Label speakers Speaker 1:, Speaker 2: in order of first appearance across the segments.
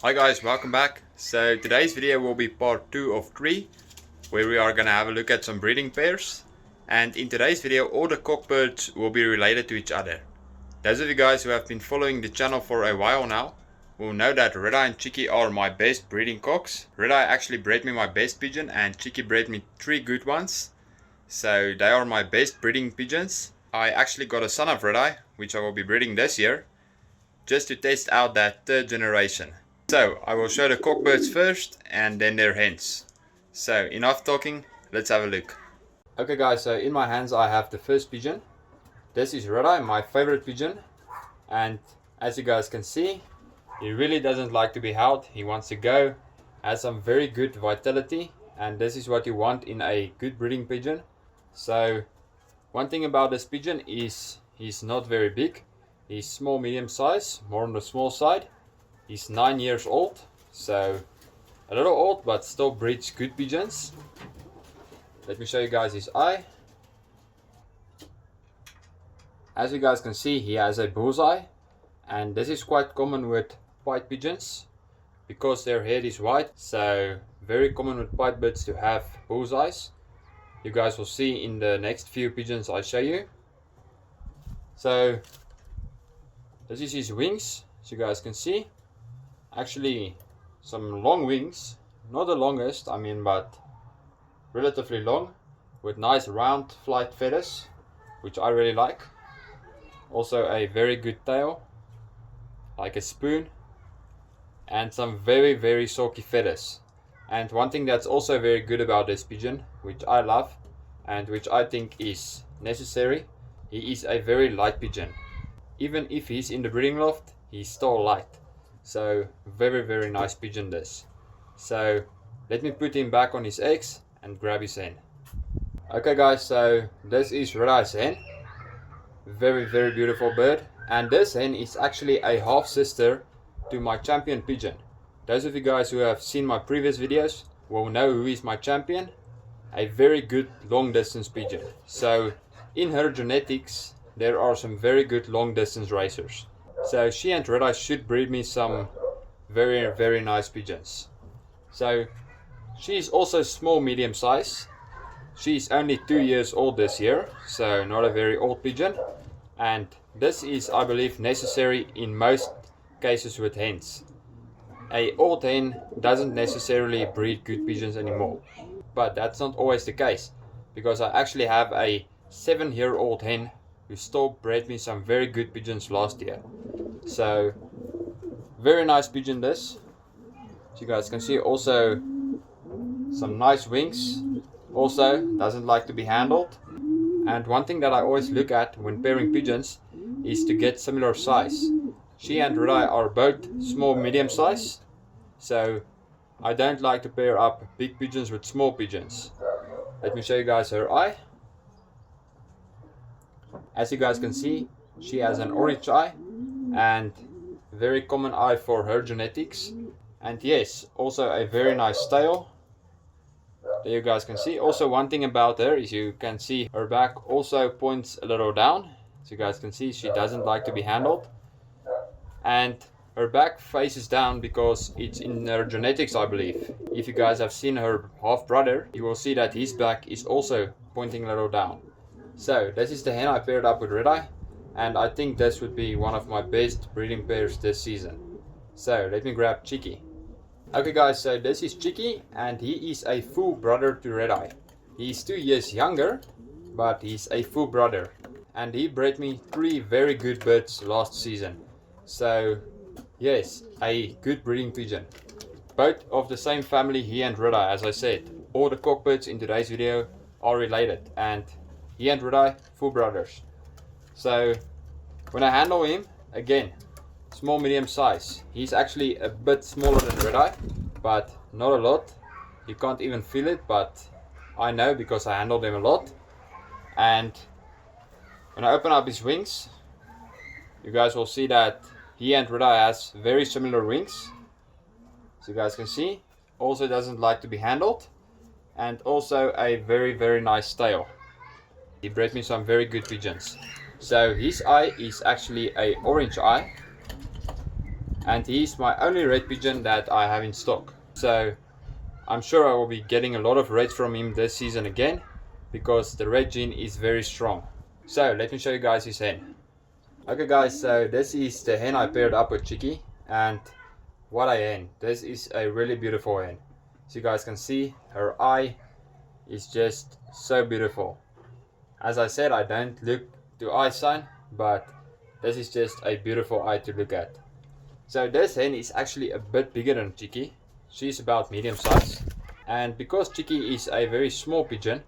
Speaker 1: Hi guys, welcome back. So today's video will be part 2 of 3, where we are going to have a look at some breeding pairs. And in today's video all the cockbirds will be related to each other. Those of you guys who have been following the channel for a while now will know that Red-Eye and Chicky are my best breeding cocks. Red-Eye actually bred me my best pigeon and Chicky bred me 3 good ones. So they are my best breeding pigeons. I actually got a son of Red-Eye, which I will be breeding this year, just to test out that third generation. So I will show the cockbirds first and then their hens. So enough talking, let's have a look. Okay guys, so in my hands I have the first pigeon. This is Red-Eye, my favorite pigeon. And as you guys can see, he really doesn't like to be held. He wants to go, has some very good vitality, and this is what you want in a good breeding pigeon. So one thing about this pigeon is he's not very big. He's small medium size, more on the small side. He's 9 years old, so a little old, but still breeds good pigeons. Let me show you guys his eye. As you guys can see, he has a bullseye, and this is quite common with pied pigeons because their head is white. So very common with pied birds to have bullseyes. You guys will see in the next few pigeons I show you. So this is his wings, as you guys can see. Actually some long wings, not the longest I mean, but relatively long, with nice round flight feathers, which I really like. Also a very good tail, like a spoon, and some very silky feathers. And one thing that's also very good about this pigeon, which I love and which I think is necessary, he is a very light pigeon. Even if he's in the breeding loft, he's still light. So very nice pigeon this. So let me put him back on his eggs and grab his hen. Okay guys, so this is Red-Eye's hen. Very beautiful bird. And this hen is actually a half sister to my champion pigeon. Those of you guys who have seen my previous videos will know who is my champion. A very good long distance pigeon. So in her genetics there are some very good long distance racers. So she and Red-Eye should breed me some very nice pigeons. So she's also small medium size. She's only 2 years old this year, so not a very old pigeon. And this is, I believe, necessary in most cases with hens. A old hen doesn't necessarily breed good pigeons anymore, but that's not always the case, because I actually have a 7-year-old hen who still bred me some very good pigeons last year. So very nice pigeon this. As you guys can see, also some nice wings. Also doesn't like to be handled. And one thing that I always look at when pairing pigeons is to get similar size. She and Red-Eye are both small medium size, so I don't like to pair up big pigeons with small pigeons. Let me show you guys her eye. As you guys can see, she has an orange eye, and very common eye for her genetics. And yes, also a very nice tail. There you guys can see. Also one thing about her is you can see her back also points a little down. As you guys can see, she doesn't like to be handled. And her back faces down because it's in her genetics, I believe. If you guys have seen her half brother, you will see that his back is also pointing a little down. So this is the hen I paired up with Red-Eye, and I think this would be one of my best breeding pairs this season. So let me grab Chicky. Okay guys, so this is Chicky, and he is a full brother to Red-Eye. He's 2 years younger, but he's a full brother. And he bred me 3 very good birds last season. So yes, a good breeding pigeon. Both of the same family, he and Red-Eye, as I said. All the cockbirds in today's video are related, and he and Red-Eye, full brothers. So when I handle him, again, small medium size. He's actually a bit smaller than Red-Eye, but not a lot. You can't even feel it, but I know because I handled him a lot. And when I open up his wings, you guys will see that he and Red-Eye has very similar wings. So you guys can see, also doesn't like to be handled, and also a very nice tail. He bred me some very good pigeons. So his eye is actually a orange eye. and he's my only red pigeon that I have in stock. So I'm sure I will be getting a lot of reds from him this season again, because the red gene is very strong. So let me show you guys his hen. Okay guys, so this is the hen I paired up with Chicky, and what a hen. This is a really beautiful hen. As you guys can see, her eye is just so beautiful. As I said, I don't look to eye sign, but this is just a beautiful eye to look at. So this hen is actually a bit bigger than Chicky. She's about medium size, and because Chicky is a very small pigeon,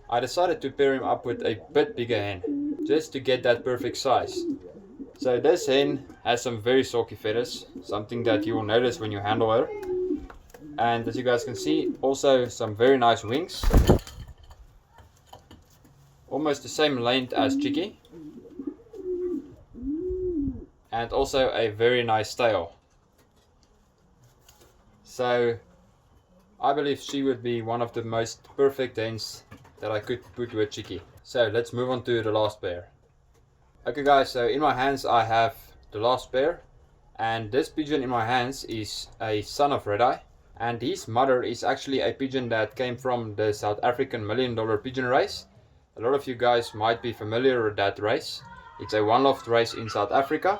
Speaker 1: I decided to pair him up with a bit bigger hen, just to get that perfect size. So this hen has some very silky feathers, something that you will notice when you handle her. And as you guys can see, also some very nice wings. Almost the same length as Chicky. And also a very nice tail. So I believe she would be one of the most perfect hens that I could put with Chicky. So let's move on to the last pair. Okay guys, so in my hands I have the last pair, and this pigeon in my hands is a son of Red Eye, and his mother is actually a pigeon that came from the South African $1 Million Pigeon race. A lot of you guys might be familiar with that race. It's a one loft race in South Africa,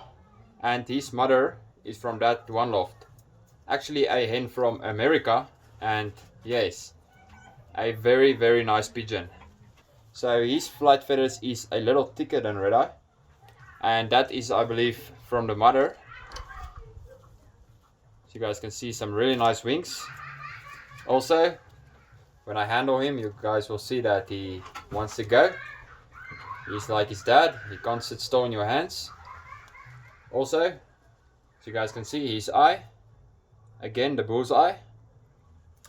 Speaker 1: and his mother is from that one loft. Actually a hen from America, and yes, a very nice pigeon. So his flight feathers is a little thicker than Red Eye, and that is, I believe, from the mother. So you guys can see some really nice wings. Also, when I handle him, you guys will see that he wants to go. He's like his dad, he can't sit still in your hands. Also, as you guys can see, his eye, again the bullseye.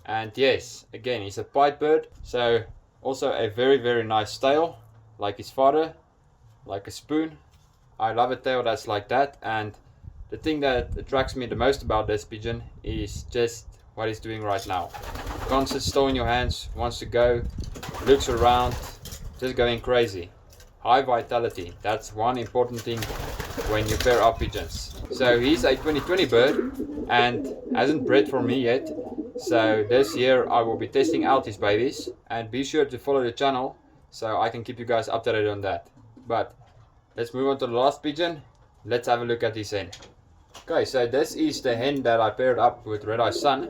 Speaker 1: And yes, again, he's a pied bird, so also a very nice tail, like his father, like a spoon. I love a tail that's like that, and the thing that attracts me the most about this pigeon is just what he's doing right now. Can't sit still in your hands, wants to go, looks around, just going crazy. High vitality, that's one important thing when you pair up pigeons. So he's a 2020 bird and hasn't bred for me yet. So this year I will be testing out his babies, and be sure to follow the channel so I can keep you guys updated on that. But let's move on to the last pigeon. Let's have a look at his hen. Okay, so this is the hen that I paired up with Red Eye's son,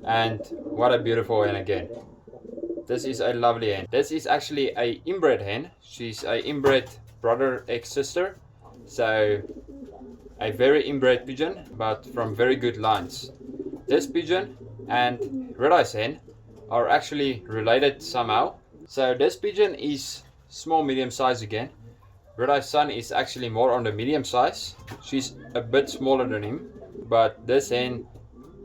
Speaker 1: and what a beautiful hen again. This is a lovely hen. This is actually a inbred hen. She's a inbred brother ex-sister, so a very inbred pigeon, but from very good lines. This pigeon and Red Eye's hen are actually related somehow. So this pigeon is small medium size again. Red Eye's son is actually more on the medium size. She's a bit smaller than him, but this hen,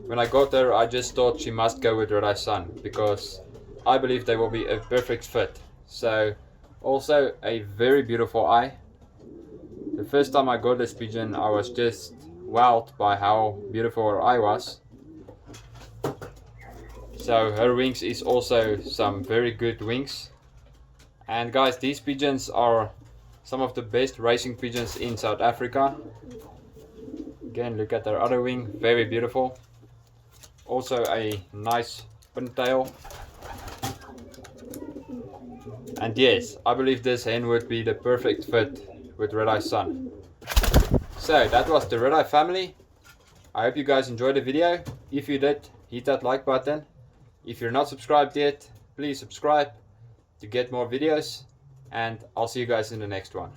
Speaker 1: when I got her, I just thought she must go with Red Eye's son, because I believe they will be a perfect fit. So also a very beautiful eye. The first time I got this pigeon, I was just wowed by how beautiful her eye was. So her wings is also some very good wings. And guys, these pigeons are some of the best racing pigeons in South Africa. Again, look at their other wing, very beautiful. Also a nice pintail. And yes, I believe this hen would be the perfect fit with Red Eye's son. So that was the Red Eye family. I hope you guys enjoyed the video. If you did, hit that like button. If you're not subscribed yet, please subscribe to get more videos, and I'll see you guys in the next one.